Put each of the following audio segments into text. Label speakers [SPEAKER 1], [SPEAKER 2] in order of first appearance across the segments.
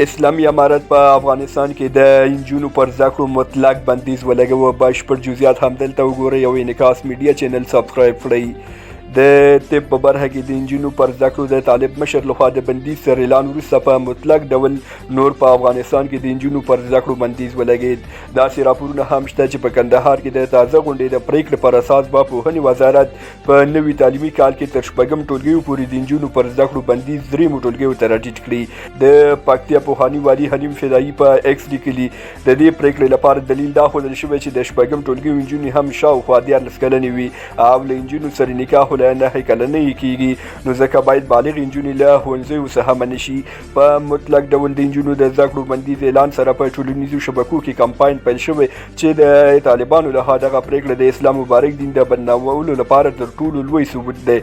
[SPEAKER 1] اسلامي امارت په افغانستان کې د انجونو پر زده کړو مطلق بنديز ولګول. بشپړ جزئیات همدلته وګورئ او انعکاس میډیا چینل سبسکرایب کړئ. د طب په برخه کې د انجونو پر زده کړو د طالب مشر لخوا د بنديز سره اعلان وروسته په مطلق ډول نور په افغانستان کې د انجونو پر زده کړو بنديز ولګید. داسې راپورونه هم شته چې په کندهار کې د تازه غونډې د پریکړې پر اساس به پوهنې وزارت په نوي تعلیمي کال کې تر شپږم ټولګیو پورې د انجونو پر زده کړو بنديز درېیمو ټولګیو ته راټیټ کړي. د پکتیا پوهني والي حلیم فدایي په ایکس لیکلي د دې پریکړې لپاره دلیل دا ښودل شوی چې د شپږم ټولګیو انجونې هم شاوخوا 14 کلنې وي او له انجونو سره نکاح له 9 کلنې کېږي، نو ځکه باید بالغ انجونې له ښوونځیو څخه منع شي. په مطلق ډول د انجونو د زده کړو بندیز اعلان سره په ټولنیزو شبکو کې کمپاین پیل شوی چې د طالبانو لخوا دغه پریکړه د اسلام مبارک دین د بدنامولو لپاره تر ټولو لوی ثبوت دی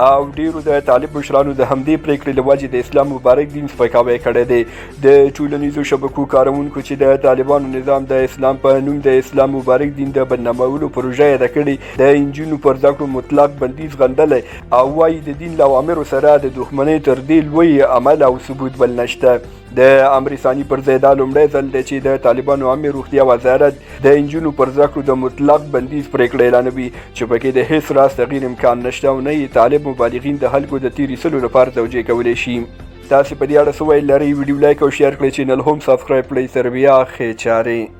[SPEAKER 1] او ډیرو د طالب مشرانو د همدې پریکړې له وجې د اسلام مبارک دین سپکاوی کړی دی. د ټولنیزو شبکو کارونکو چې د طالبانو نظام د اسلام په نوم د اسلام مبارک دین د بدنامولو پروژه یې کړې د انجونو پر زده کړو مطلق بندیز غندلی او وایي د دین له اوامرو سره د دښمنۍ تر دې لوی عمل او ثبوت بل نشته. د امر ثاني پر ځای دا لومړی ځل دی چې د طالبانو عامه روغتیا وزارت د انجونو پر زده کړو د مطلق بندیز پریکړه اعلانوي چې پکې د هیڅ راز تغییر امکان نشته او نه یې طالب مبالغین د خلکو د تیر ایستلو لپاره توجیه کولی شي. تاسې په دې اړه څه ویل لرئ؟ ویډیو لایک او شیر کړئ، چینل هم سبسکرایب کړئ. تر بیا ښې چارې.